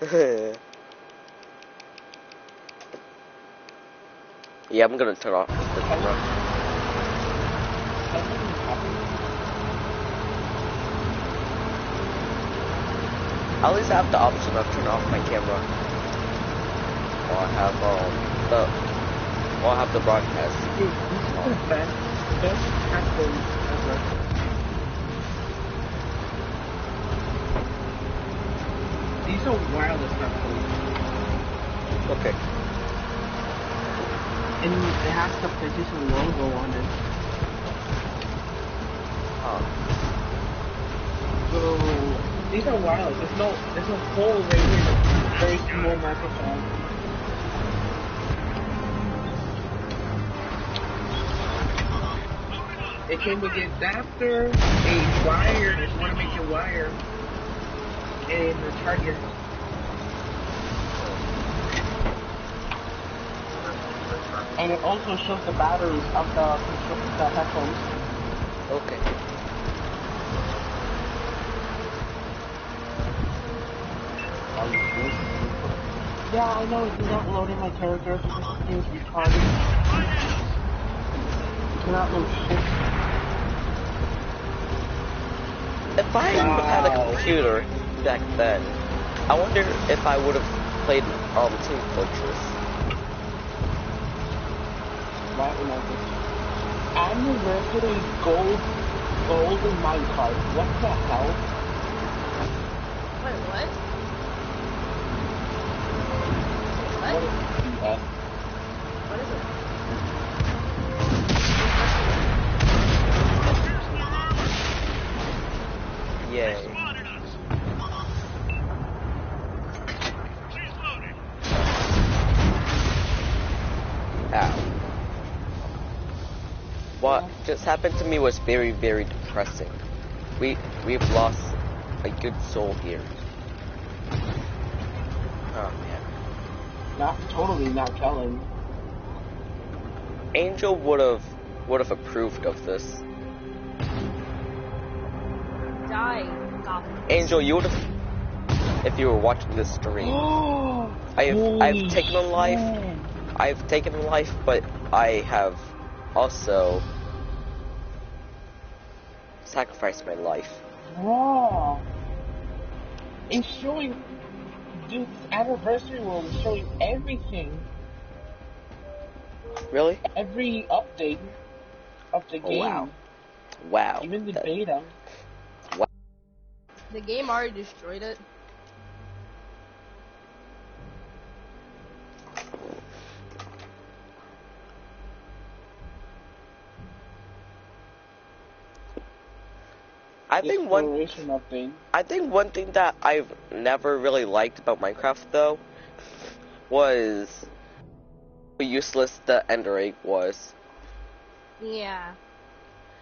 Yeah, I'm gonna turn off the camera. At least I have the option of turn off my camera. While I have the broadcast. Dude, this is the best headphones ever. These are wireless headphones. Okay. And it has the PlayStation logo on it. So these are wireless. There's no hole right here. That's very small microphone. It came with an adapter, a wire, if you want to make a wire, and the charger. And it also shows the batteries of the headphones. Okay. Yeah, I know it's not loading my characters because this thing is retarded. You cannot load shit. If I had a computer back then, I wonder if I would have played Team Fortress. Anniversary golden minecart. What the hell? Wait, what? What is that? What is it? Yay. Ow. What just happened to me was very, very depressing. We've lost a good soul here. Oh man. Not Kellen. Angel would have approved of this. Die, Goblin. Angel, you would have, if you were watching this stream. I've taken a life. I've taken a life, but I have also sacrificed my life. Wow. It's showing, dude, this anniversary world is showing everything. Really? Every update of the game. Wow. Wow. Even the beta. Wow. The game already destroyed it. I think one thing that I've never really liked about Minecraft though was how useless the Ender egg was. Yeah.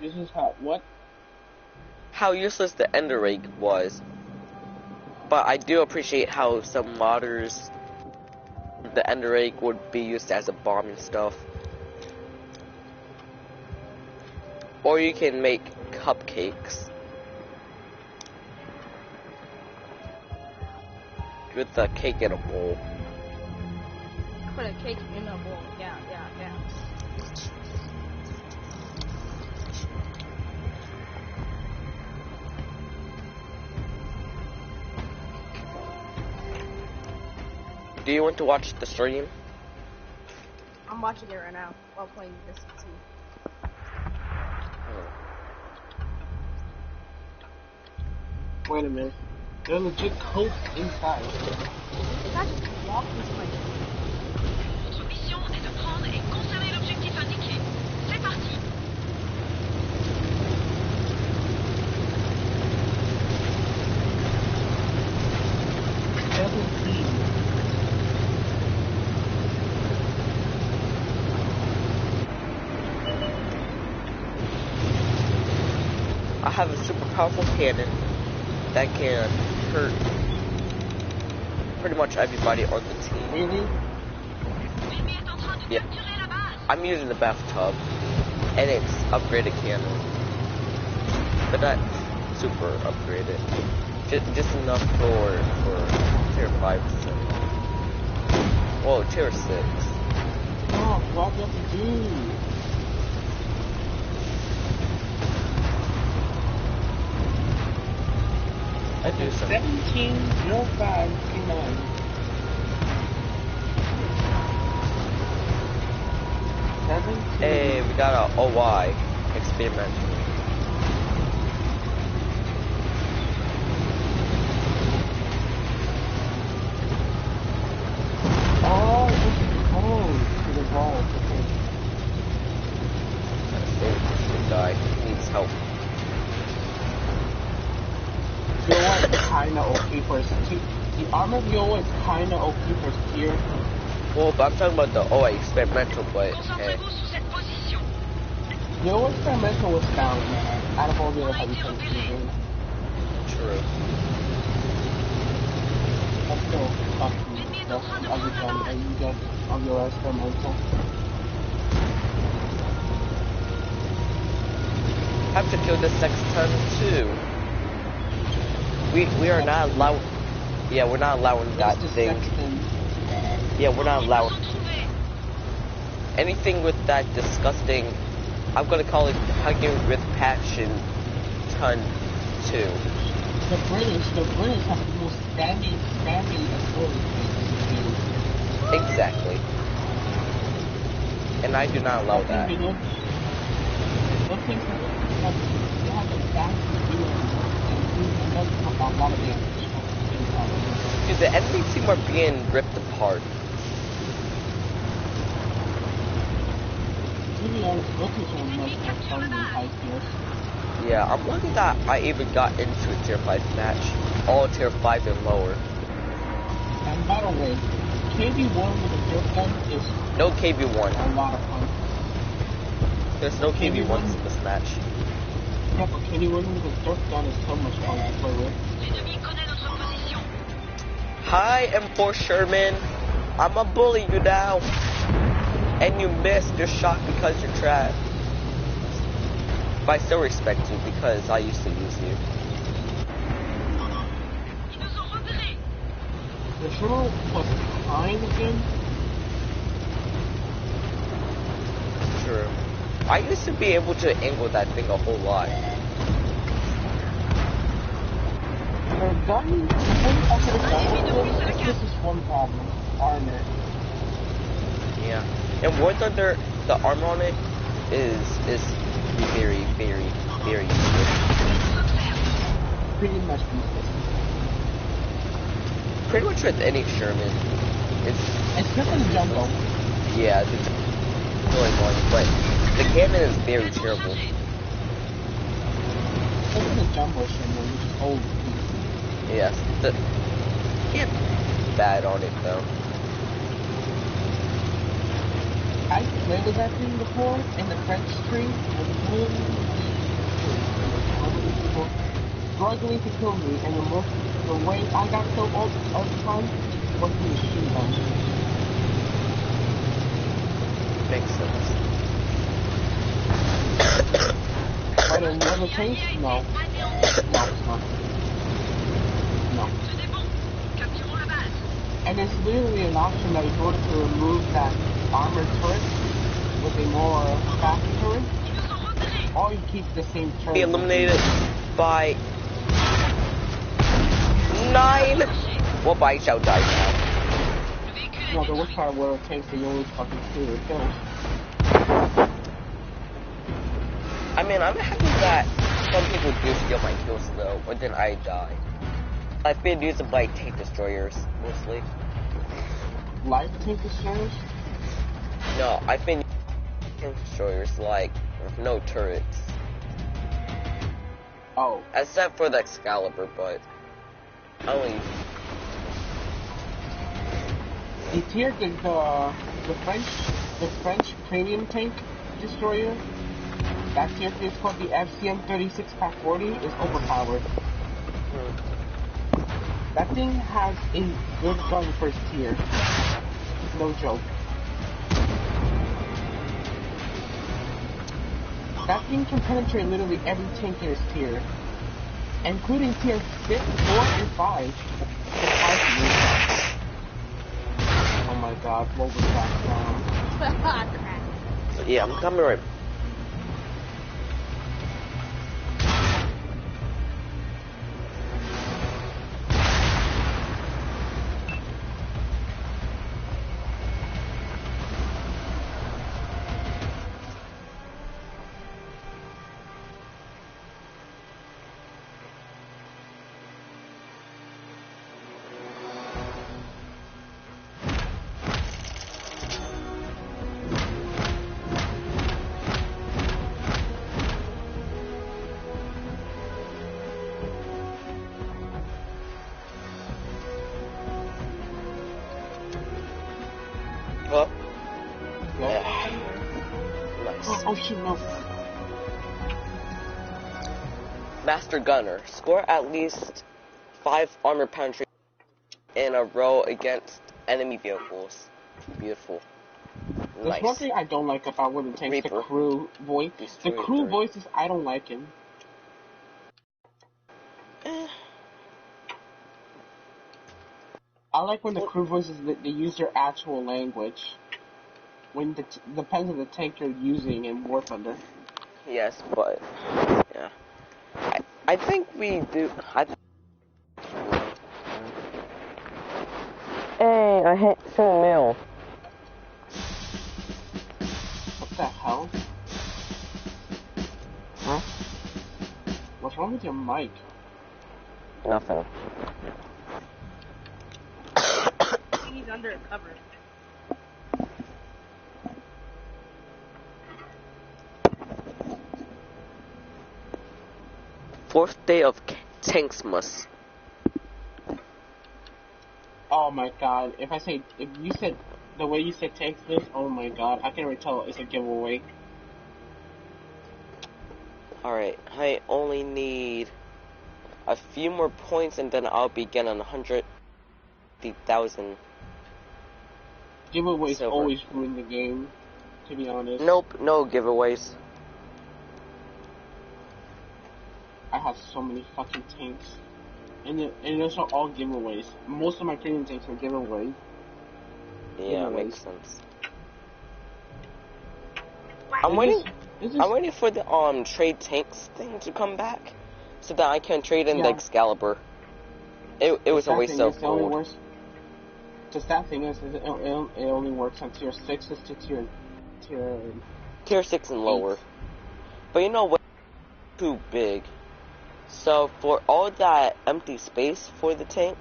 This is what? How useless the Ender egg was. But I do appreciate how some modders the Ender egg would be used as a bomb and stuff. Or you can make cupcakes with the cake in a bowl. Put a cake in a bowl. Yeah. Do you want to watch the stream? I'm watching it right now while playing this too. Wait a minute. There are legit codes inside. If I just walk into my game. Votre mission est de prendre et conserver l'objectif indiqué. C'est parti. I have a super powerful cannon that can hurt pretty much everybody on the team. Really? Yeah. I'm using the bathtub, and it's upgraded cannon, but not super upgraded. Just enough for tier 5. Whoa, tier 6. Oh, what do you have to do? I do some. 170539. Hey, we got a OY experimental. Oh, this is close to the ball. Okay. This guy needs help. Yoa is kinda OP for the armor of Yoa is kinda OP for tier. Well, but I'm talking about the OY experimental, but hey. Concentrez-vous sur cette position. Yoa experimental was down out of all the other heavy tanks in the game. True. That's still tough to other than you get on your experimental. Have to kill the sexton too. We are not allowed. Yeah, we're not allowing that thing. Yeah, we're not allowed anything with that disgusting. I'm gonna call it hugging with passion. Ton 2. The British have the most standing authority. Exactly. And I do not allow that. Those things have the fastest view and does a lot of damage. Dude, the enemy team are being ripped apart. To be honest, looking so much more fun than high tiers. Yeah, I'm lucky that I even got into a tier 5 match. All tier 5 and lower. And by the way, KB1 with a dirt gun is No KB1. a lot of fun. There's no KB1s in this match. Yeah, but KB1 with a dirt gun is so much fun to play with. L'ennemi connaît notre position. Hi, M4 Sherman. I'ma bully you now. And you missed your shot because you're trash. But I still respect you because I used to use you. Ils nous ont repérés. The Sherman was behind again. True. I used to be able to angle that thing a whole lot. The gun, this is one problem. Armor. Yeah. And War Thunder, the armor on it is very, very, very useless. Pretty much useless. Pretty much with any Sherman. Except for the jumbo. Yeah, it's really annoying, but the cannon is very terrible. Except for the jumbo Sherman, which is old. Yes, the can't bad on it though. I played with that thing before in the French tree, and people struggling to kill me, and the way I got killed all the time was the machine gun. Makes sense. But in the other case, no. No, it's not. No. Tenez bon. Capturons la base. And it's literally an option that in order to remove that armored turret with a more fast turret, Ils nous ont repérés. or you keep the same turret. Be eliminated by 9. Well, by shall die now. Le véhicule No, est the worst détruit. part where it takes the only fucking 2 kills. I mean, I'm happy that some people do steal my kills though, but then I die. I've been using by tank destroyers mostly. Light tank destroyers? No, I've been using tank destroyers like no turrets, Oh. except for the Excalibur, but only. The tier the French premium tank destroyer, that tier is called the FCM 36 Pack 40, is overpowered. That thing has a good gun first tier. No joke. That thing can penetrate literally every tank in its tier, including tier 6, 4, and 5. Oh my god, what was that? Yeah, I'm coming right. Oh, yeah. Nice. Oh shit, no. Master Gunner. Score at least 5 armor penetration in a row against enemy vehicles. Beautiful. There's Nice. one thing I don't like about WoT TD, the Reaper. crew voice. The crew voices, I don't like him. I like when the crew voices, they use their actual language. When depends on the tank you're using in War Thunder. Yes, but yeah, I think we do. Hey, I hit some mail. What the hell? Huh? What's wrong with your mic? Nothing. He's under a cover. Fourth day of Tanksmas. Oh my god, if you said, the way you said Tanksmas, oh my god, I can already tell it's a giveaway. Alright, I only need a few more points and then I'll begin on 150,000. Giveaways Silver. always ruin the game, to be honest. Nope, no giveaways. I have so many fucking tanks. And those are all giveaways. Most of my premium tanks are giveaways. Yeah, makes sense. I'm waiting for the trade tanks thing to come back so that I can trade in the Excalibur. It was a waste of gold. The sad thing is it only works on tier 6s to tier 6 and lower. But you know what? Too big. So for all that empty space for the tank,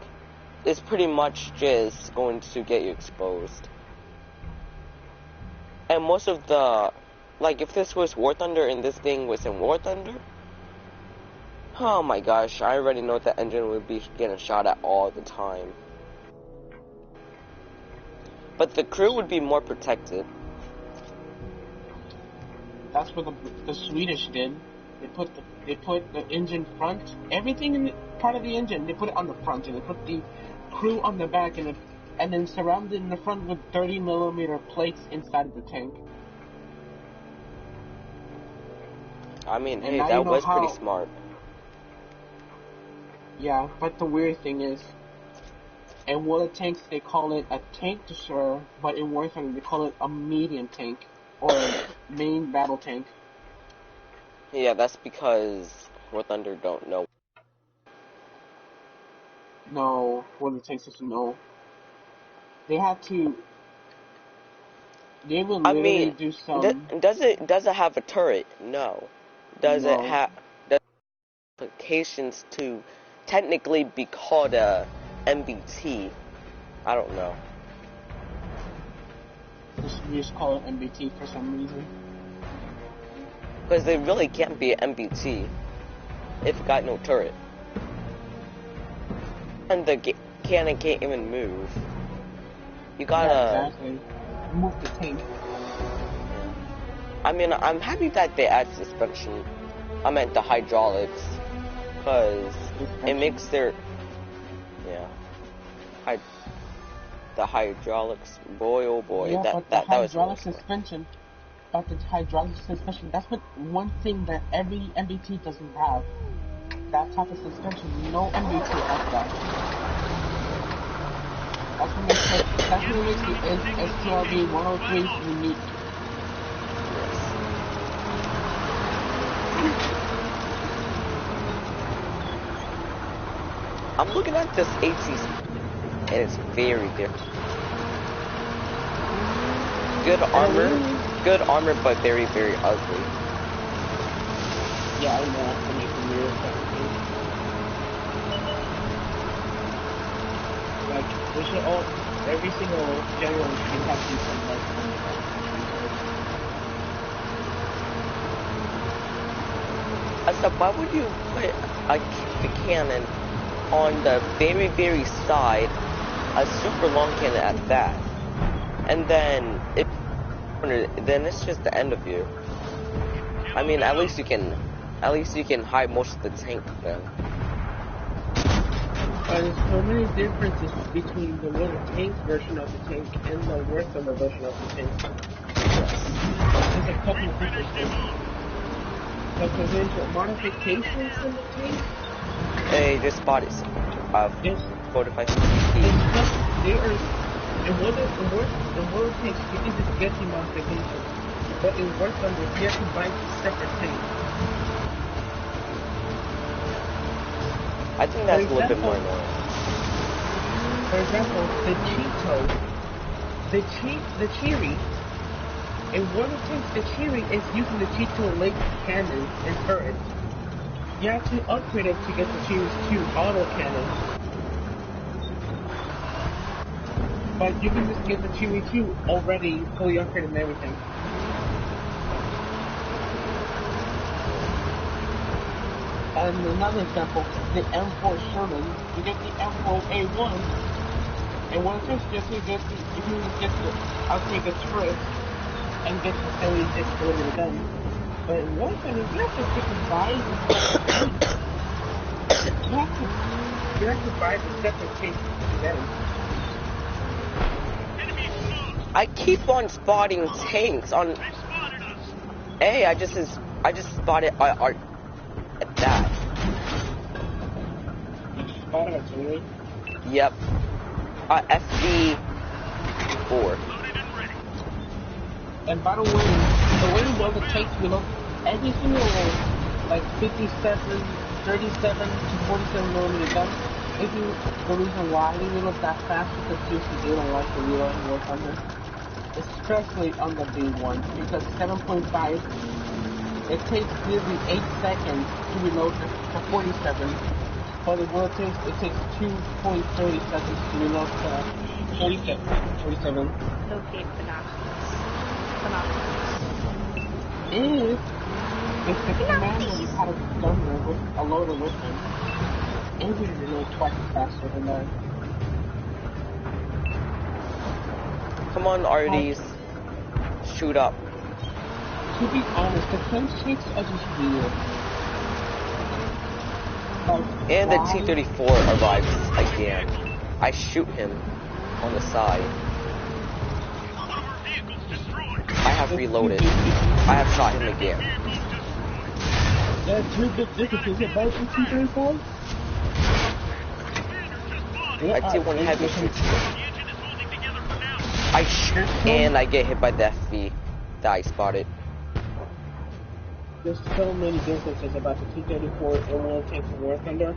it's pretty much just going to get you exposed. And most of the, like if this was War Thunder and this thing was in War Thunder, oh my gosh, I already know the engine would be getting shot at all the time. But the crew would be more protected. That's what the Swedish did. They put the engine front, everything in the part of the engine, they put it on the front, and they put the crew on the back, and then surrounded in the front with 30mm plates inside of the tank. I mean, hey, that was pretty smart. Yeah, but the weird thing is, in WoT tanks they call it a tank destroyer, but in War Thunder they call it a medium tank, or a main battle tank. Yeah, that's because War Thunder don't know. No, WoT tanks doesn't know. They have to. They will literally do some. Does it have a turret? No. Does it have applications to technically be called a MBT? I don't know. We just call it MBT for some reason. Because they really can't be an MBT if it got no turret. And the cannon can't even move. You gotta... Yeah, exactly. Move the tank. I mean, I'm happy that they add suspension. I meant the hydraulics. Because it makes their... Yeah. The hydraulics, boy oh boy. Yeah, that was really suspension. But the hydraulic suspension, that's what one thing that every MBT doesn't have. That type of suspension, no MBT has that. That's what makes the STRV 103 unique. I'm looking at this ATC, and it's very different. Good armor, but very, very ugly. Yeah, I know. I make the mirror like, we should all, every single general should have to do something like So why would you put the cannon on the very, very side, a super long cannon at that, and then then it's just the end of you. I mean, at least you can hide most of the tank then. There's so many differences between the little tank version of the tank and the War Thunder version of the tank. There's a couple of differences. Like the modifications in the tank. Hey, just spotted some. Yes. 45 feet. They are. In War tanks, you can just get the modifications. But in War Thunder, you have to buy separate tanks. I think that's a little bit more annoying. For example, the Cheery, in one of the Cheery is using the Cheeto link cannon and turret. You have to upgrade it to get the Cheery's 2 auto cannon. But you can just get the Cheery 2 already fully upgraded and everything. And another example, the M4 Sherman, you get the M4 A1, and one thing you can get the upgrade the turret and get the 76 delivered gun. But in one thing, you have to freaking buy you have to buy the separate case to get them. I keep on spotting tanks on. Hey, I just spotted art at that. Spotted it, really? Yep. FV4. And by the way well the tanks we look, every single like 57, 37 to 47 millimeter gun, maybe the reason why they reload that fast because seriously they don't like the reload in War Thunder. Especially on the B1, because 7.5, it takes nearly 8 seconds to reload the 47. For the World Tanks, it takes 2.30 seconds to reload the 47. Locate binoculars. If the commander had a gunner with a loader with him, it would reload twice faster than that. Come on, RDs. Shoot up. To be honest, the French tanks are just weird. And the T-34 arrives again. I shoot him on the side. I have reloaded. I have shot him again. That's two big differences about the T-34. I did one heavy shoot. I shoot and I get hit by the FV that I spotted. There's so many differences about the T-34 and World Tanks and War Thunder.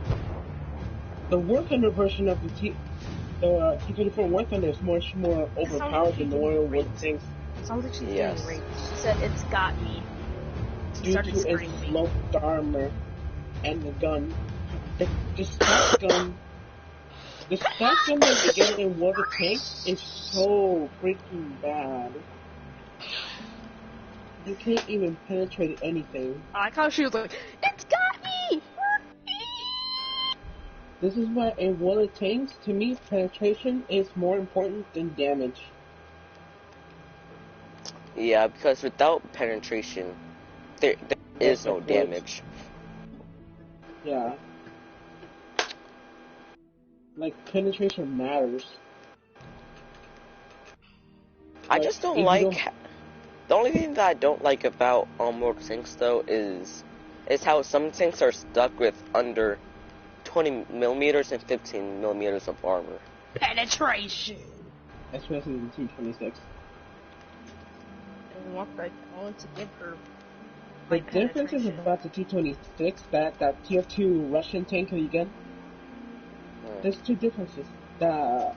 The War Thunder version of the T-34 War Thunder is much more overpowered than the Royal War Tanks. Sounds like she's Yes. getting raped. She said, "It's got me." She Due started to its screaming. sloped armor and the gun. The stock gun. The stock gun that you get in War Tank is so freaking bad. You can't even penetrate anything. I like how she was like, "It's got me!" This is why in War Tanks, to me, penetration is more important than damage. Yeah, because without penetration, there is no damage. Yeah. Like, penetration matters. I just don't if you like. don't- The only thing that I don't like about World Tanks though is how some tanks are stuck with under 20 millimeters and 15 millimeters of armor. Penetration. especially the T-26. I want to give her The my difference is penetration. about the T-26, that Tier 2 Russian tank that you get. There's two differences. The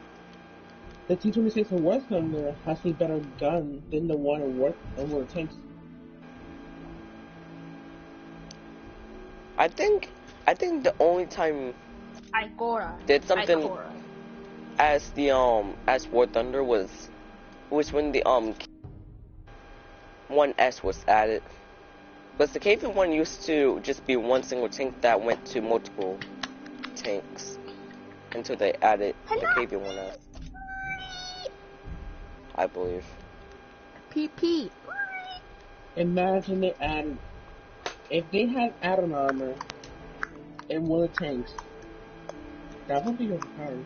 T-26 in War Thunder has a better gun than the one in War Tanks. I think the only time Igora. did something Igora. as War Thunder was when the 1S was added. But the KV-1 used to just be one single tank that went to multiple tanks until they added the KV-1S, I believe. PP. Imagine if they had add-on armor in one of the tanks, that would be overpowered.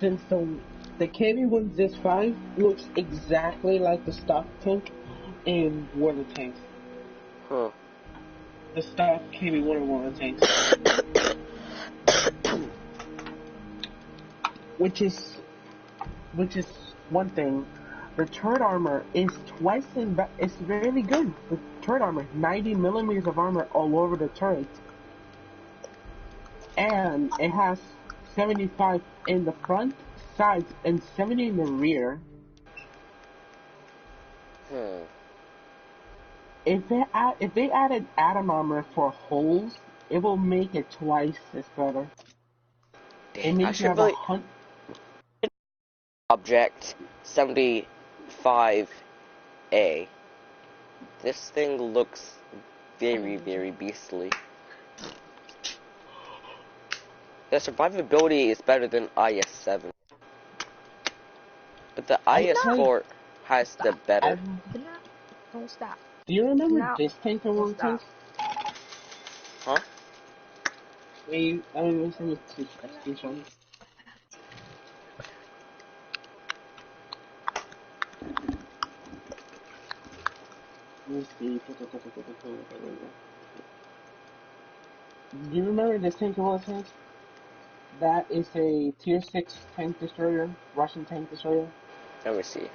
Since the KV-1 ZIS-5 looks exactly like the stock tank in War of the Tanks. Huh. The stock KV-1 in War of the Tanks. Which is one thing. The turret armor is it's really good. The turret armor, 90 millimeters of armor all over the turret. And it has 75 in the front, sides, and 70 in the rear. If they added add-on armor for holes, it will make it twice as better. Dang, It I makes you should have really Object 75A. This thing looks very, very beastly. The survivability is better than IS-7. But the IS-4 has the better. Don't stop. Do you remember No. this tank in War of the Tanks? Huh? Let me send you a screenshot. Let me see. Do you remember this tank in War of the Tanks? That is a Tier 6 tank destroyer, Russian tank destroyer. Let me see.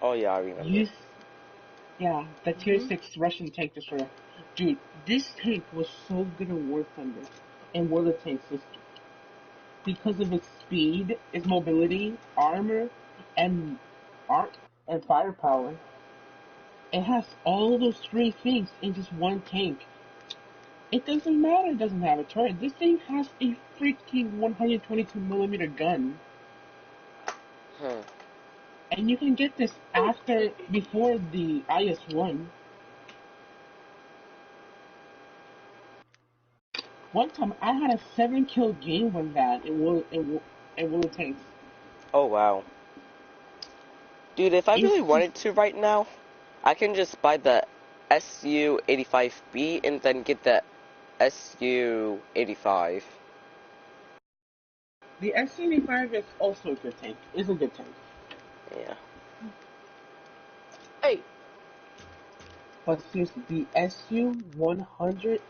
Oh yeah, I remember. The Tier 6 Russian tank destroyer. Dude, this tank was so good in War Thunder and War of the Tanks because of its speed, its mobility, armor, and and firepower. It has all those three things in just one tank. It doesn't matter it doesn't have a turret. This thing has a freaking 122 millimeter gun. And you can get this before the IS-1. One time I had a 7-kill game with that in War of Tanks. Oh wow. Dude, if I really wanted to right now, I can just buy the SU-85B and then get the SU-85. The SU-85 is also a good tank. It's a good tank. Yeah. Hey. But seriously, the SU-100,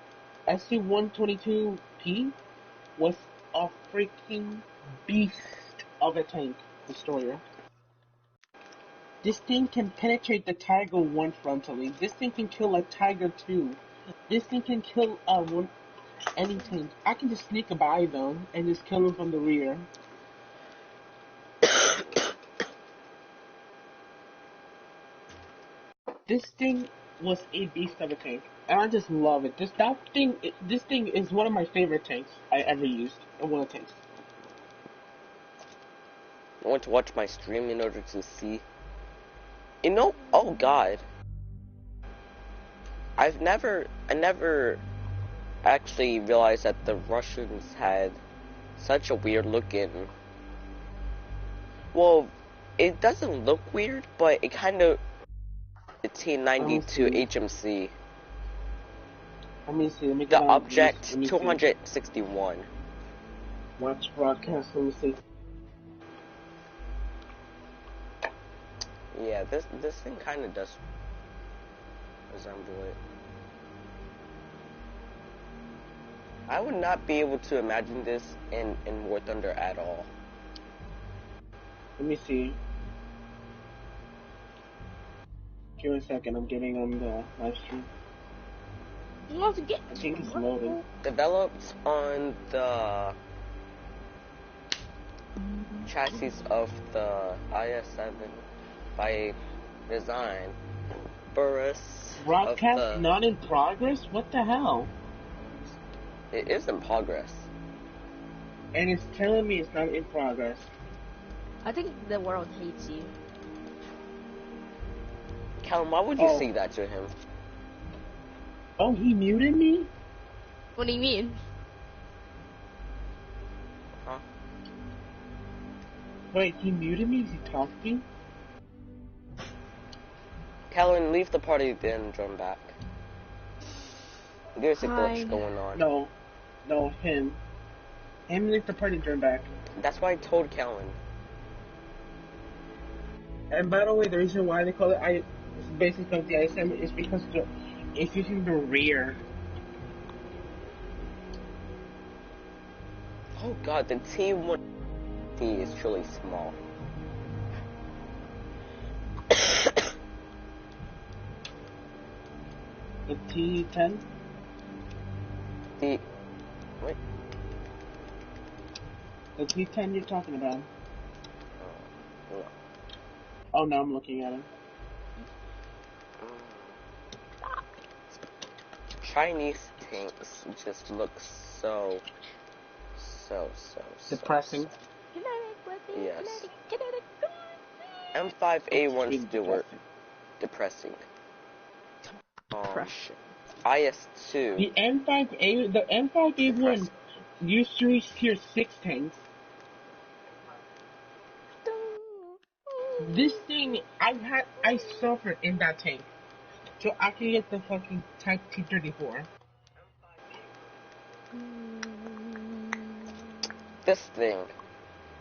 SU-122P was a freaking beast of a tank destroyer. This thing can penetrate the Tiger 1 frontally. This thing can kill a Tiger 2. This thing can kill any tank. I can just sneak by them and just kill them from the rear. This thing was a beast of a tank, and I just love it. This thing is one of my favorite tanks I ever used in one of the tanks. I want to watch my stream in order to see. You know, oh god. I never actually realized that the Russians had such a weird looking. Well, it doesn't look weird, but it kind of. The T-92 HMC. Let me see. Let me get The on. object Let me see. 261. Watch broadcast. Let me see. Yeah, this thing kind of does resemble it. I would not be able to imagine this in War Thunder at all. Let me see. Give me a second. I'm getting on the live stream. Let's get. I think it's loading. Developed on the chassis of the IS-7 by design Burris of Broadcast the... not in progress? What the hell? It is in progress. And it's telling me it's not in progress. I think the world hates you. Callum, why would you say that to him? Oh, he muted me? What do you mean? Huh? Wait, he muted me? Is he talking? Callum, leave the party then join back. There's a glitch Fine. going on. No, him. Him leave the party and join back. That's why I told Callum. And by the way, the reason why they call it basically the ISM is because it's using the rear. Oh god, the T1 is truly small. The T10? Wait. The T10 you're talking about? No. Oh, now I'm looking at him. Chinese tanks just look so Depressing. Yes. M5A1 still were depressing. Depression. IS-2. The M5A1 used to reach tier 6 tanks. This thing, I suffered in that tank. So I can get the fucking Type T-34. This thing,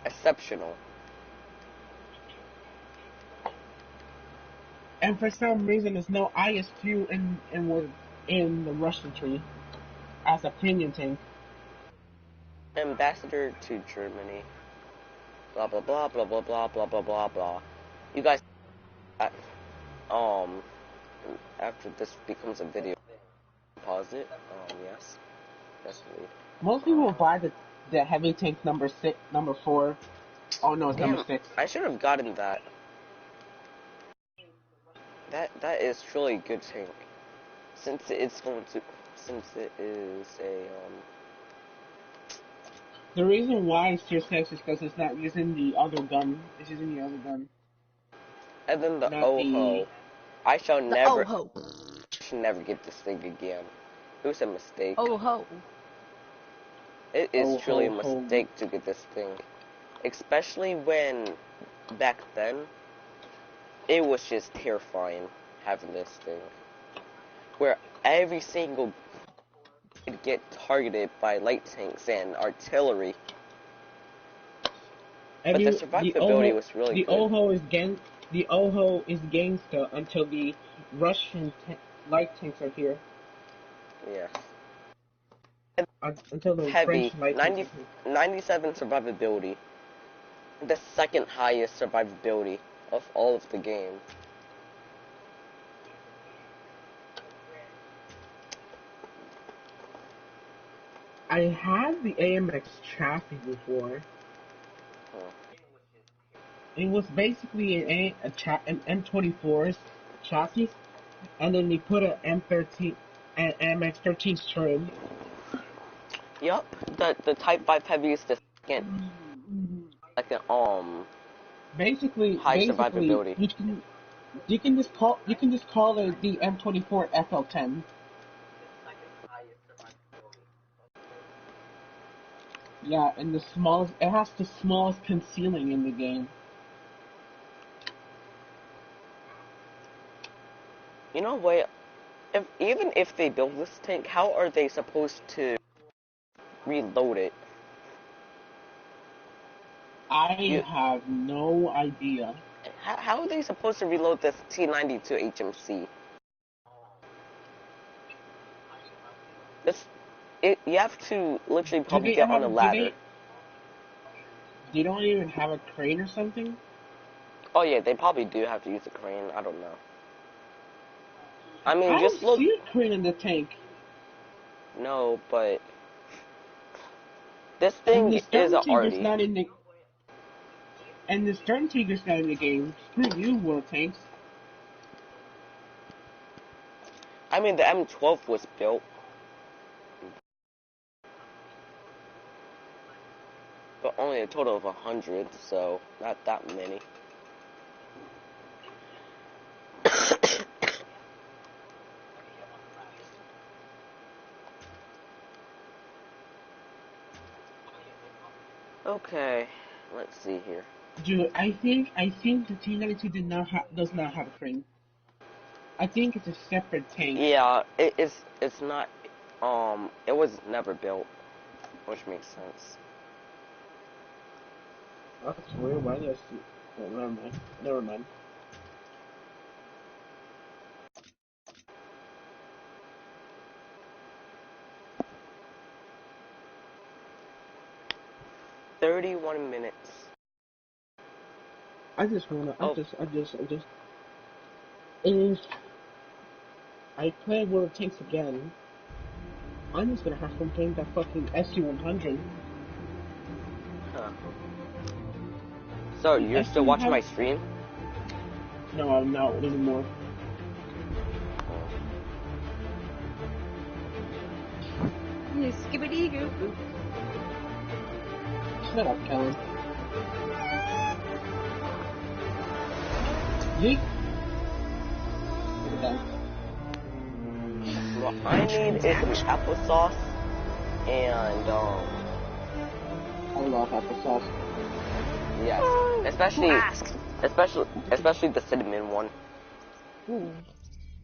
exceptional. And for some reason, there's no IS-2 in the Russian tree as a premium tank. Ambassador to Germany. Blah blah blah blah blah blah blah blah blah blah. You guys, after this becomes a video, pause it. Yes, definitely. Most people will buy the heavy tank number 4. Oh no, it's number 6. I should have gotten that. That is truly a good tank. Since it is a The reason why it's tier 6 is because it's not using the other gun. It's using the other gun. And then the Not OHO. I shall The never OHO. should never get this thing again. It was a mistake. OHO. It is truly a mistake to get this thing. Especially when back then it was just terrifying having this thing. Where every single could get targeted by light tanks and artillery. But the survivability was really good. The OHO is gangsta until the Russian light tanks are here. Yes. Until the Heavy, French light tanks are here. 97 survivability. The second highest survivability of all of the games. I had the AMX chassis before. It was basically an M24's chassis, and then they put an M13, an MX-13's trim. Yup, the Type 5 Heavy is the second Basically, survivability. you can just call it the M24 FL10. Yeah, and it has the smallest concealing in the game. You know what? Even if they build this tank, how are they supposed to reload it? I have no idea. How are they supposed to reload this T-92 HMC? You have to literally probably get on a ladder. They don't even have a crane or something? Oh yeah, they probably do have to use a crane. I don't know. I mean, I just don't look. see a crane in the tank. No, but this thing is an arty. Not in the. And the Stern Tiger's not in the game. Screw you, WoT tanks. I mean, the M12 was built, but only a total of 100, so not that many. Okay, let's see here. Dude, I think the T-92 does not have a crane. I think it's a separate tank. Yeah, it's not. It was never built, which makes sense. That's weird. Why did I see? Oh, never mind. Never mind. "31 minutes." I just wanna. Oh. If I play WoT Tanks again, I'm just gonna have fun playing that fucking SU-100. Huh. So, you're still watching my stream? No, I'm not anymore. Skibbity goo goo. Shut up, Kellen. Yeet. What I need is some applesauce and I love applesauce. yes, especially the cinnamon one. Ooh.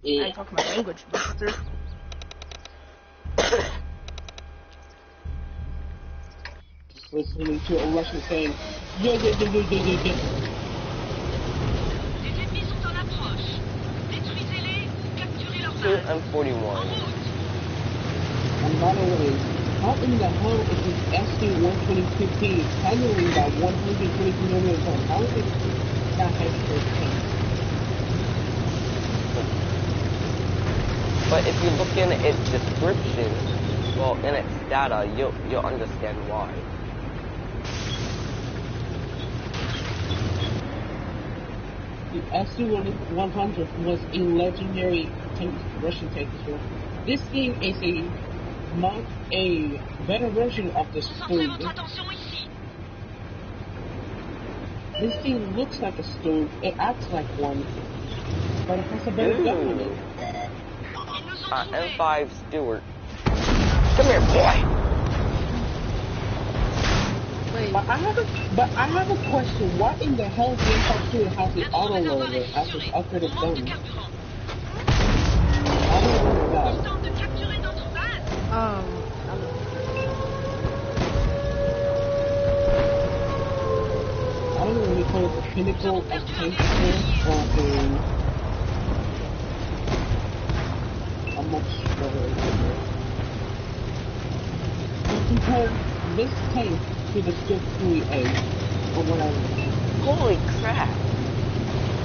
Yeah. I talk my language, bastard. Just listening to a Russian saying, yeah. Des ennemis sont en approche. Détruisez-les ou capturez leur 2 base. and 41. And by the way, how in the hell is this SU-12015 handling that 120 ton? How is it that heavy for its tank? But if you look in its description, well, in its data, you'll understand why. The SU-100 was a legendary tank, Russian tank as well. This thing is not a better version of the Concentrez stove. votre attention ici. This thing looks like a stove, it acts like one, but it has a better gun on it. Ils nous ont trouvés. M5 Stewart. Come here, boy! Wait. But I have a question. Why in the hell does M5 Stewart have the La auto zone réservoir loader est as its fissurée. upgraded On manque de gun? carburant. I don't know On that. tente de capturer notre base. I don't know. I don't know what we call it, the pinnacle of tank or a much better example. Compare this tank to the Swift 3A, or whatever. Holy crap!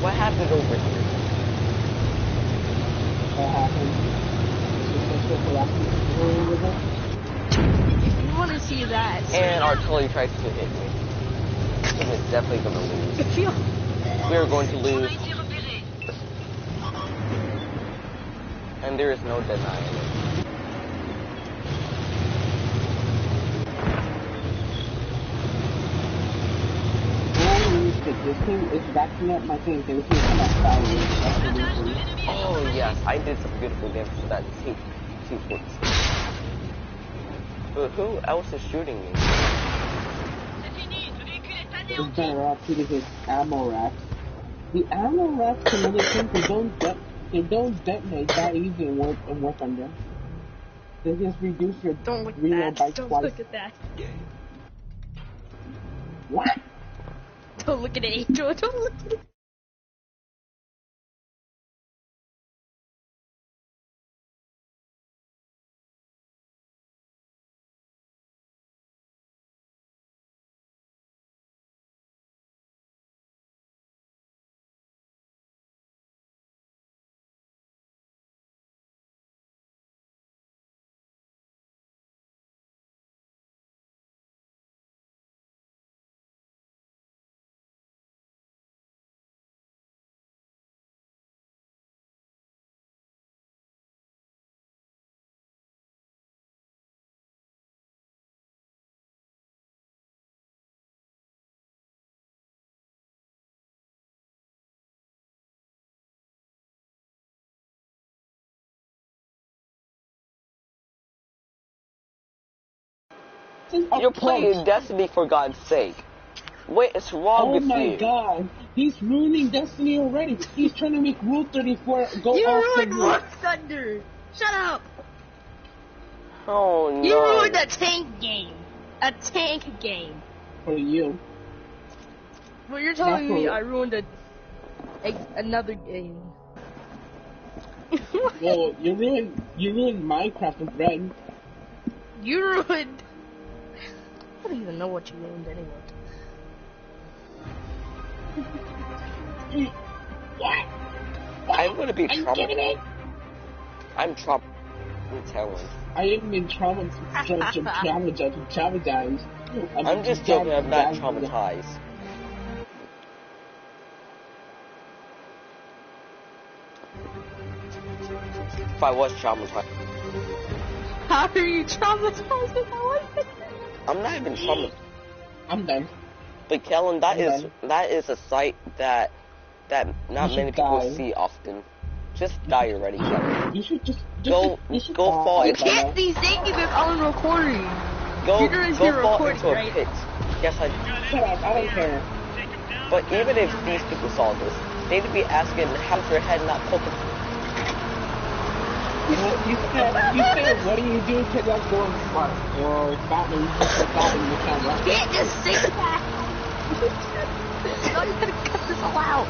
What happened over here? What happened? If you want to see that, And artillery tries to hit me. This team is definitely gonna lose. if you We are going to On lose, a été repéré. and there is no denying it. This thing is backing up my tank. They can come out firing. That's the L'attache de reason. l'ennemi est Oh lancée. yes, I did some beautiful damage to that T-14. But who else is shooting me? C'est fini. Le véhicule est It's anéanti. better off shooting his ammo racks. The ammo racks in other things, they don't get They don't detonate that easy and work under. They just reduce your Don't look reload at by that. Don't twice. look at that. What? Don't look at it, Angel. Don't look at it. You're playing Destiny for God's sake. What is wrong with you? Oh my god. He's ruining Destiny already. He's trying to make Rule 34 go You off the ruined roof. War Thunder. Shut up. Oh no. You ruined a tank game. A tank game. For you. Well, you're telling Not me for- I ruined another game. Well, you ruined Minecraft with Red. You ruined. I don't even know what you ruined anyway. What? I'm gonna be Are you kidding me? I'm telling. I didn't mean traumatized. I'm just joking, I'm not traumatized. If I was traumatized. How are you traumatized with my life? I'm not even traumatized. I'm done. But Kellen, that is a sight that not You many should people die. see often. Just die already, Kellen. You should just Go die. fall You into can't be saying this on recording. go You're gonna go be fall recording, into a right? pit. Yes, I. Shut up, I don't care. But even if these people saw this, they'd be asking, how's your head not poking? You said, what do you do to that going smart? Or Batman, you just said Batman in the camera. You can't just say that. No, you gotta cut this all out.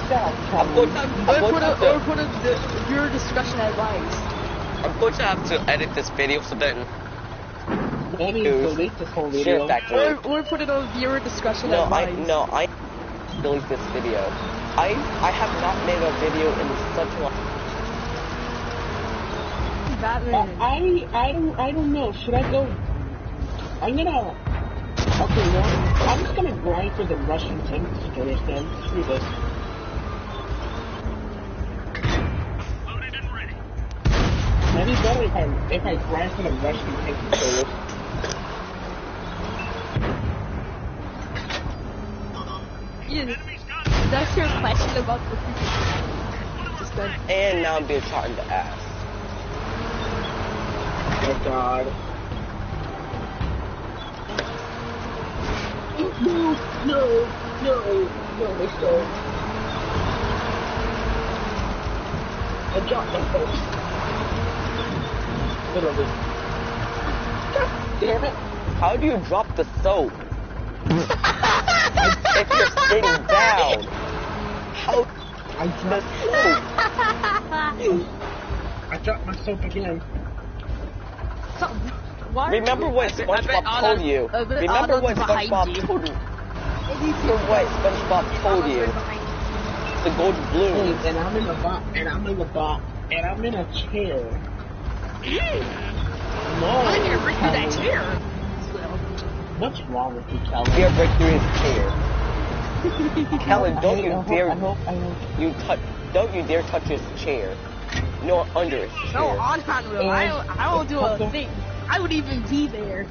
Shut up, I'm going Cameron. to Or put a viewer discussion advice. I'm going to have to edit this video so that Maybe delete this whole share video. factory. Or put it on viewer discussion No, advice. I delete this video. I have not made a video in such a long. Batman. I don't know. Should I go? I'm gonna. Okay, no. I'm just gonna grind for the Russian tank destroyers, man. Screw this. Loaded and ready. Maybe better if I grind for the Russian tank destroyers. Yeah, that's your question about the future. Just good. And now I'm being shot in the ass. Oh god. No, they stole. I dropped my phone. Literally. God damn it. How do you drop the soap? If you're sitting down. How I the dropped soap? I dropped my soap again. So, why Remember what SpongeBob told you. Remember what SpongeBob told you. Remember what SpongeBob told you. The golden balloon. And I'm in a chair. No. I'm gonna bring you that Calvin. chair. What's wrong with you, Calvin? You're break through his chair. Kellen, don't you dare don't you dare touch his chair. No, under his chair. No, on Unreal. I don't do a thing. I would even be there.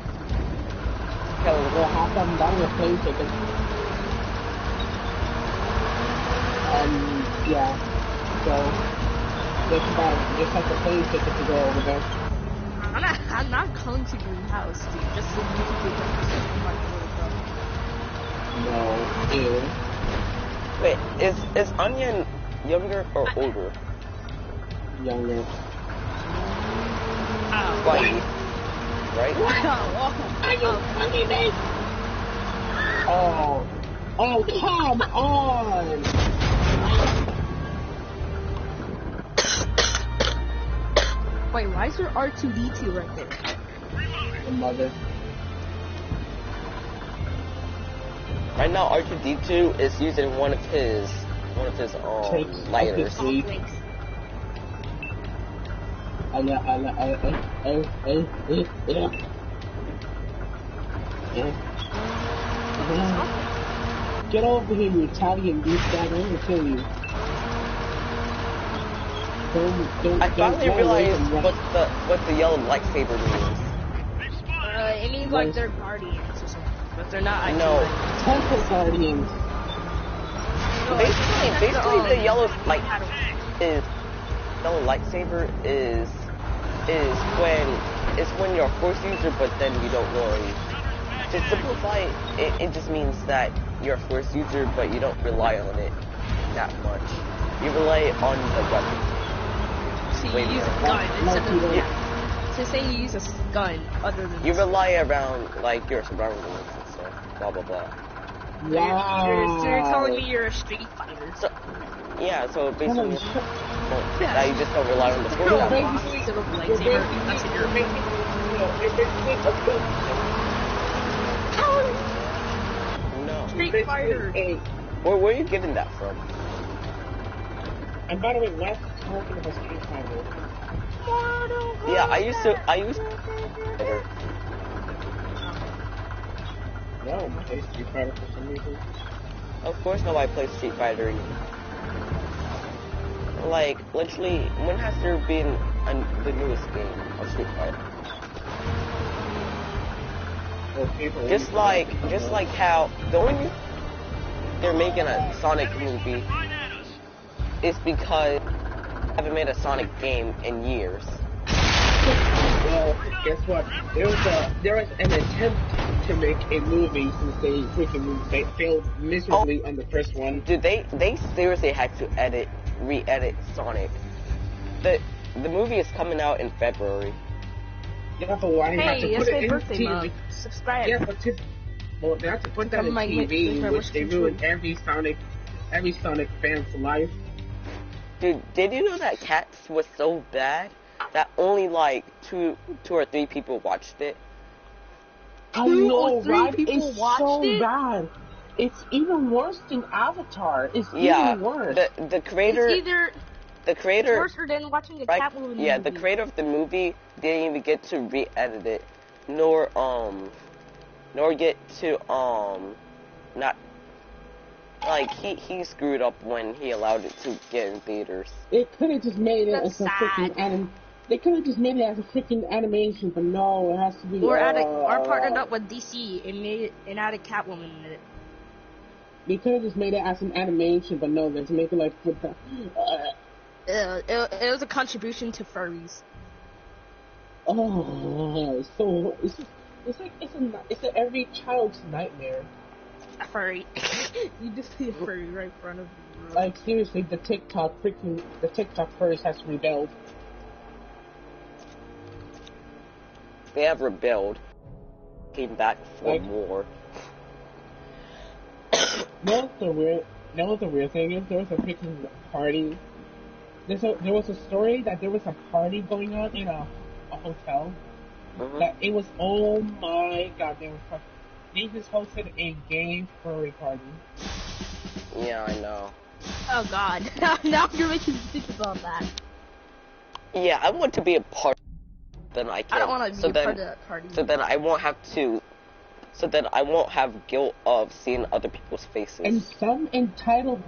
Kellen, Well, half of them got your plane ticket. Yeah. So, just like the plane ticket to go over there. I'm not coming to your house, dude. Just so you can do No, ew. wait, is Onion Younger or older? Younger. Funny, right? Oh, come on! Wait, why is there R2D2 right there? The mother. Right now, R2D2 is using one of his lighters. Get over here, you Italian douchebag! I'm gonna kill you. I finally realized what the yellow lightsaber means. It means like they're guardians or something, but they're not actually. No. Temple guardians. No, Basically, the yellow lightsaber is when you're a force user, but then you don't really. To simplify it just means that you're a force user, but you don't rely on it that much. You rely on the weapon. So you use a gun instead of So say you use a gun other than. You rely around like your survival rules and stuff. Blah blah blah. Wow. So you're telling me you're a street fighter? So yeah, so basically, now you just don't rely on the force. You're No. Street Fighter. Where are you getting that from? And by the way, let's talk about Street Fighter. Yeah, I used to. No, I play Street Fighter for some reason. Of course, nobody plays Street Fighter. Like, literally, when has there been the newest game of Street Fighter? Just like how the only they're making a Sonic movie is because I haven't made a Sonic game in years. Well, guess what? There was an attempt to make a movie since they failed miserably on the first one. Dude, they seriously had to re-edit Sonic. The movie is coming out in February. Yeah, but why have to put it in birthday TV? month. Subscribe. Yeah, but they have to put that in TV, which they ruined every Sonic fan's life. Dude, did you know that Cats was so bad that only like two or three people watched it? I know, right? People it's watched so it? bad. It's even worse than Avatar. It's Yeah, even worse. the creator. It's either The creator, worse than watching a Catwoman movie. yeah, the creator of the movie didn't even get to re-edit it, nor get to not like he screwed up when he allowed it to get in theaters. They could have just made it That's as a freaking They could have just made it as a freaking animation, but no, it has to be. Or partnered up with DC and added Catwoman in it. They could have just made it as an animation, but no, they make it like with the. It was a contribution to furries. So it's every child's nightmare. A furry. You just see a furry right in front of you. Like seriously, the TikTok furries has rebelled. They have rebelled, came back for more. No, the weird thing is there was a freaking party. There was a story that there was a party going on in a hotel. Mm-hmm. That it was, oh my god, they just hosted a gay furry party. Yeah, I know. Oh god, now you're making me think about that. Yeah, I want to be a part. Then I can. I don't want to be a part of that party. So then I won't have to. So then I won't have guilt of seeing other people's faces. And some entitled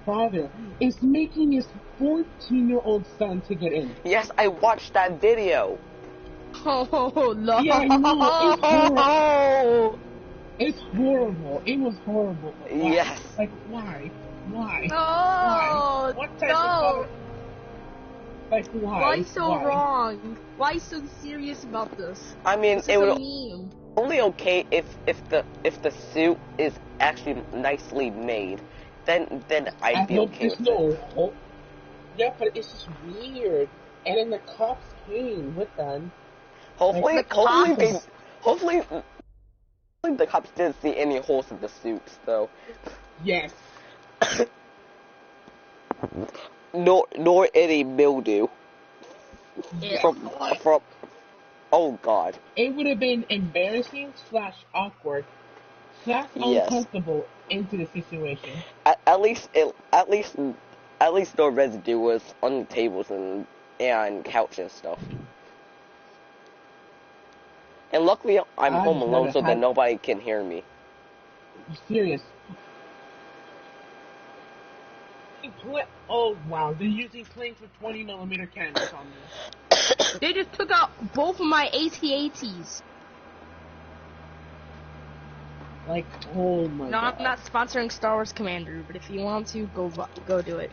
father is making his 14-year-old son to get in. Yes, I watched that video. Oh no! Yeah, I know. It's horrible. It was horrible. Why? Yes. Like why? Why? No! Why? What type of father? Like why? Why so wrong? Why so serious about this? I mean, This it is a would meme. only okay if the suit is actually nicely made. then I'd I be hope okay there's with it. no hope. Yeah, but it's just weird. And then the cops came with them. Hopefully, Like, hopefully the cops didn't see any holes in the suits, though. Yes. Nor any mildew Yeah. from. Oh God. It would have been embarrassing / awkward / Yes. uncomfortable into the situation. At least no residue was on the tables and couch and stuff. And luckily, I'm I home just alone, never so that had- nobody can hear me. You serious? Oh wow, they're using planes with 20mm cannons on them. They just took out both of my AT-ATs. Like, oh my No, god. I'm not sponsoring Star Wars Commander, but if you want to, go do it.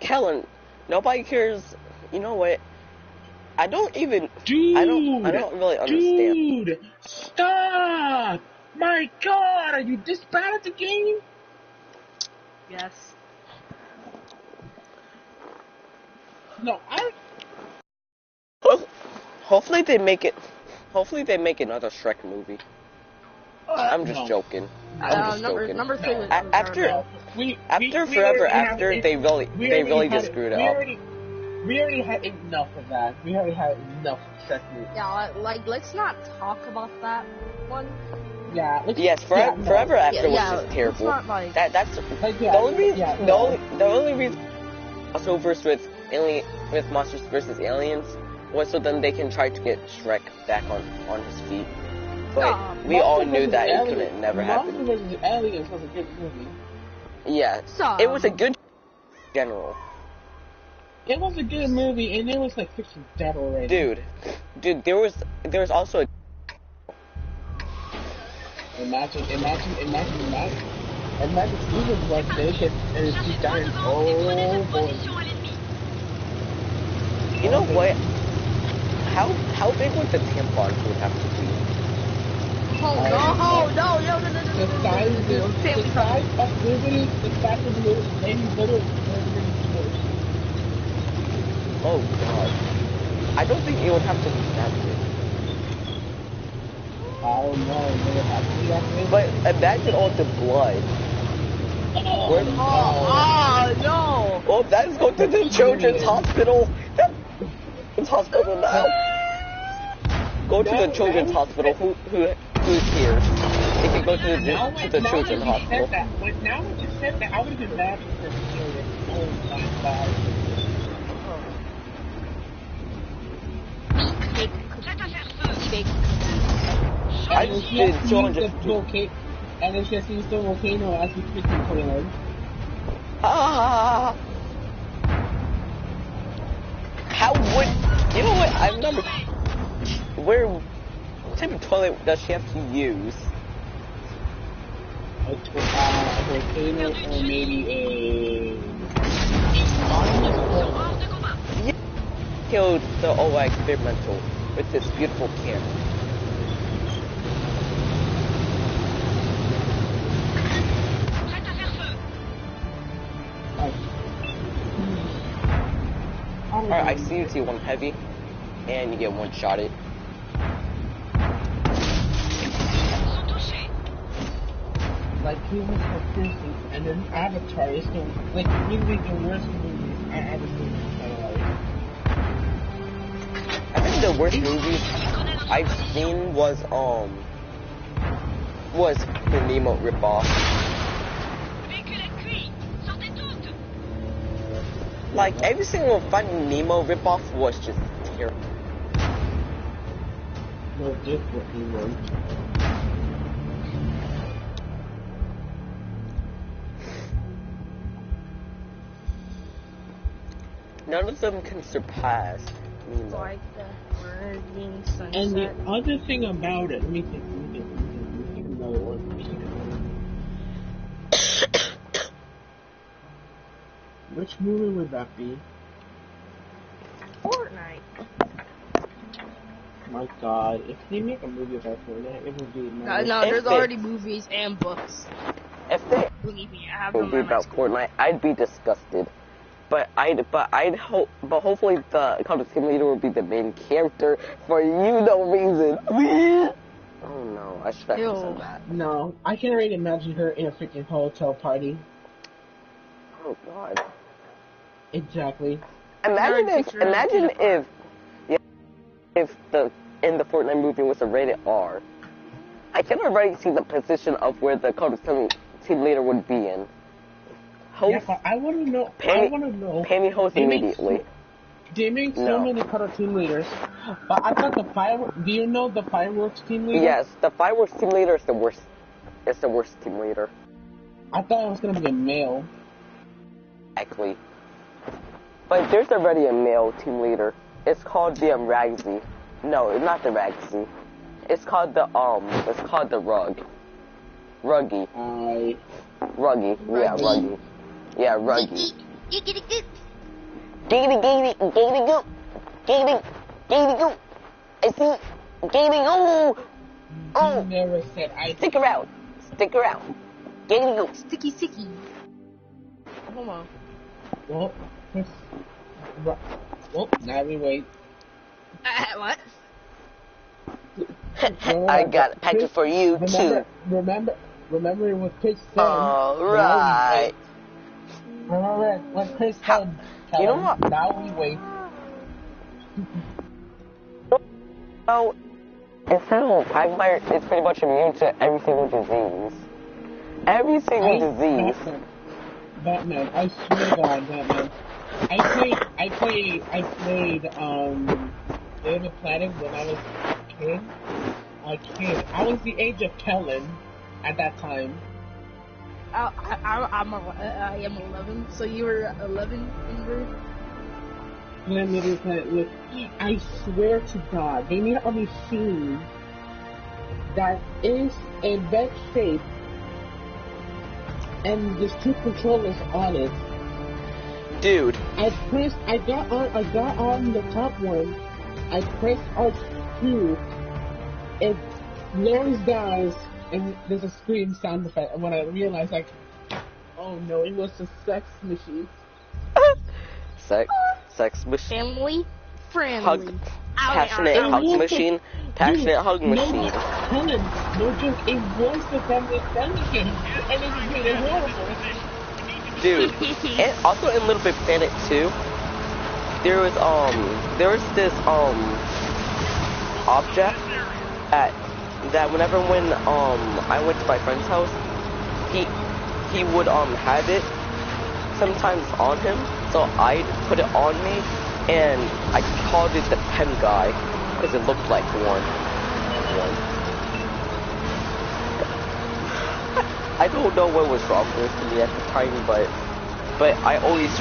Kellen, nobody cares. You know what? I don't even. Dude! I don't really understand. Dude! Stop! My god, are you this bad at the game? Yes. No, Hopefully they make it. Hopefully they make another Shrek movie. I'm just no. joking. I'm just joking. Number 3 was After we Forever already After, have- they really just screwed it up. We already had enough of that. We already had enough Shrek movies. Yeah, like, let's not talk about that one. Yeah. Yes, Forever After was yeah, just terrible. It's not like... That's Like, yeah, the only reason. yeah, The only reason crossovers with Monsters vs. Aliens was so then they can try to get Shrek back on his feet. But we all knew that it couldn't never happen. Monsters vs. Aliens was a good movie. Yeah, it was a good general. It was a good movie, and it was like fiction dead already. Dude, there was also a Imagine Steven was naked and she died. Oh boy. You know what? How big would the tampon food have to be? Oh, no. The size of literally the size of little Oh God. I don't think it would have to be that big. I don't know. It would have to be that big. But imagine all the blood. No. Oh, that's going to the children's hospital. Children's hospital now. Go to the children's hospital. Who cares? They can go to the children's hospital. Now that you said that, I would have been mad for serious. Oh my god. I just did 200. And then she has to use the volcano as we click the toilet. How would you know what? I've never. What type of toilet does she have to use? A volcano or maybe a. Killed the OI experimental with this beautiful camera. Alright, I see you see one heavy, and you get one shot it. Like humans for Christmas, and then Avatar is the really the worst movies I ever seen in my life. I think the worst movies I've seen was the Nemo ripoff. Like every single Finding Nemo ripoff was just terrible. No different, Nemo. None of them can surpass Nemo. Like the burning sunset. And the other thing about it, let me think another one. Which movie would that be? Fortnite. My god, if they make a movie about Fortnite, it would be No, there's already movies and books. if they Believe me, I have would them be in my about school. Fortnite, I'd be disgusted. But hopefully the Call of Team leader will be the main character for no reason. Oh no, I should have Ew. said that. No, I can already imagine her in a freaking hotel party. Oh god. Exactly. Imagine if in the Fortnite movie was a rated R. I can already see the position of where the Call of Team leader would be in. Host, Yeah, but I want to know. I want to know. Penny host immediately. They make so No. many color team leaders, but I thought the fireworks. Do you know the fireworks team leader? Yes, the fireworks team leader is the worst. It's the worst team leader. I thought it was gonna be a male. Exactly. But there's already a male team leader. It's called the Ragsy. No, it's not the Ragsy. It's called the Rug. Ruggy. Ruggy. Yeah, Ruggy. Yeah, Ruggy. Giggity goo. Giggity goo. I see. Giggity goo. Oh. You never said I. Stick around. Giggity goo. Sticky. Hold on. Well, now we wait. What? I got a package for you too. Remember what Chris said. Alright. Remember what Chris said. You know what? Now we wait. So, instead of Quagmire, it's pretty much immune to every single disease. Every single disease. Batman, I swear to God, Batman. I played David Planet when I was a kid. I was the age of Kellen at that time. I am 11, so you were 11 in birth? David Planet, look, I swear to God, they made a machine that is a bed shape and there's two controllers on it. Dude. I got on the top one. I pressed R2. It lowers down, and there's a scream sound effect. And when I realized, like, oh no, it was a sex machine. Sex machine. Family friendly. Hug. Passionate hug machine. Passionate hug machine. No joke, it was the family friendly game, and it made it horrible. Dude, and also in Little Big Planet 2, there was this object that whenever I went to my friend's house, he would have it sometimes on him, so I'd put it on me, and I called it the pen guy because it looked like one. I don't know what was wrong with me at the time, but I always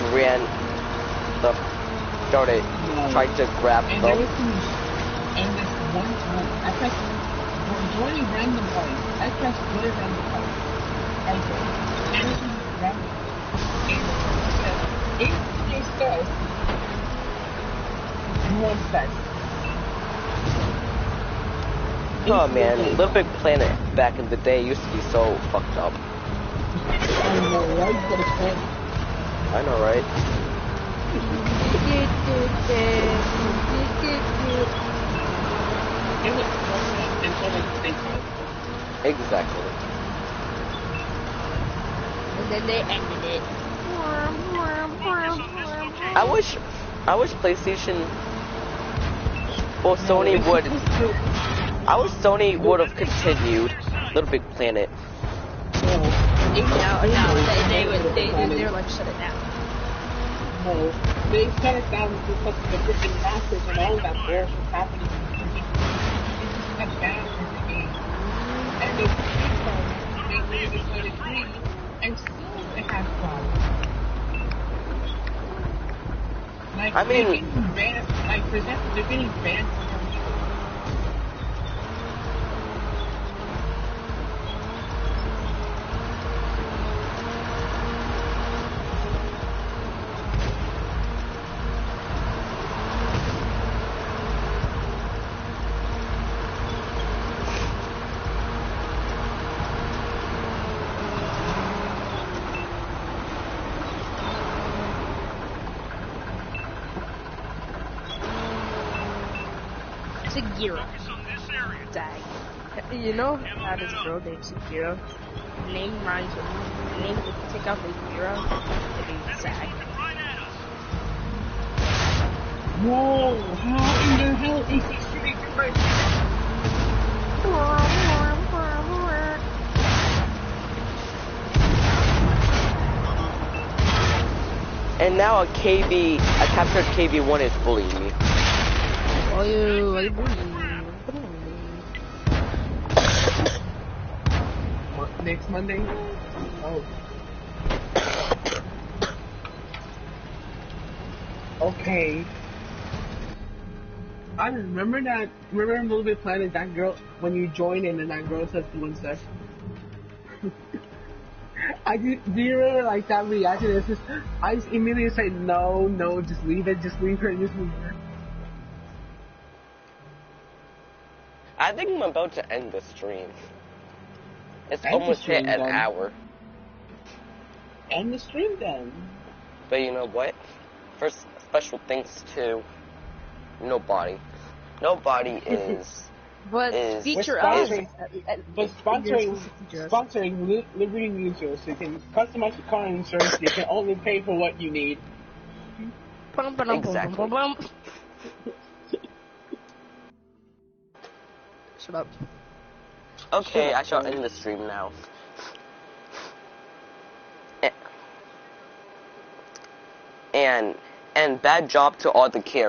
tried to grab and them. And this one time, I pressed joining random parties. I pressed join random parties. I joined anything random. And it says, one sec. Oh man, Little Big Planet back in the day used to be so fucked up. I know, right? But it's fun. I know, right? It was fun until they stopped. Exactly. And then they ended it. I wish PlayStation or Sony would. I wish Sony would have continued Little Big Planet. No, they're like, shut it down. No, they shut it down because of the freaking masters and all that bullshit happening. They shut down the game. And they made it 3, and still it has problems. Like, I mean, they're getting banned, like, for example, they're getting banned from their music. Sagiro. Zag. You know how this girl named Sagiro? Name rhymes with name. If you take out the zero, it'd be Zag. Whoa! How in the hell is he shooting different? And now a captured KB1 is bullying me. Oh, you bullying me. Next Monday? Oh. Okay. I remember that. Remember in Little Big Planet, that girl, when you join in and that girl says doing stuff? Do you remember like that reaction? It's just, I just immediately say, no, just leave it, just leave her. I think I'm about to end the stream. It's End the almost stream, hit an then. hour. End the stream then. But you know what? First, special thanks to nobody. Nobody is... But is feature We're us. sponsoring Liberty Mutual, so you can customize your car insurance. You can only pay for what you need. Exactly. Shut up. Okay, Shut up, I shall Brian. end the stream now. And bad job to all the carriers.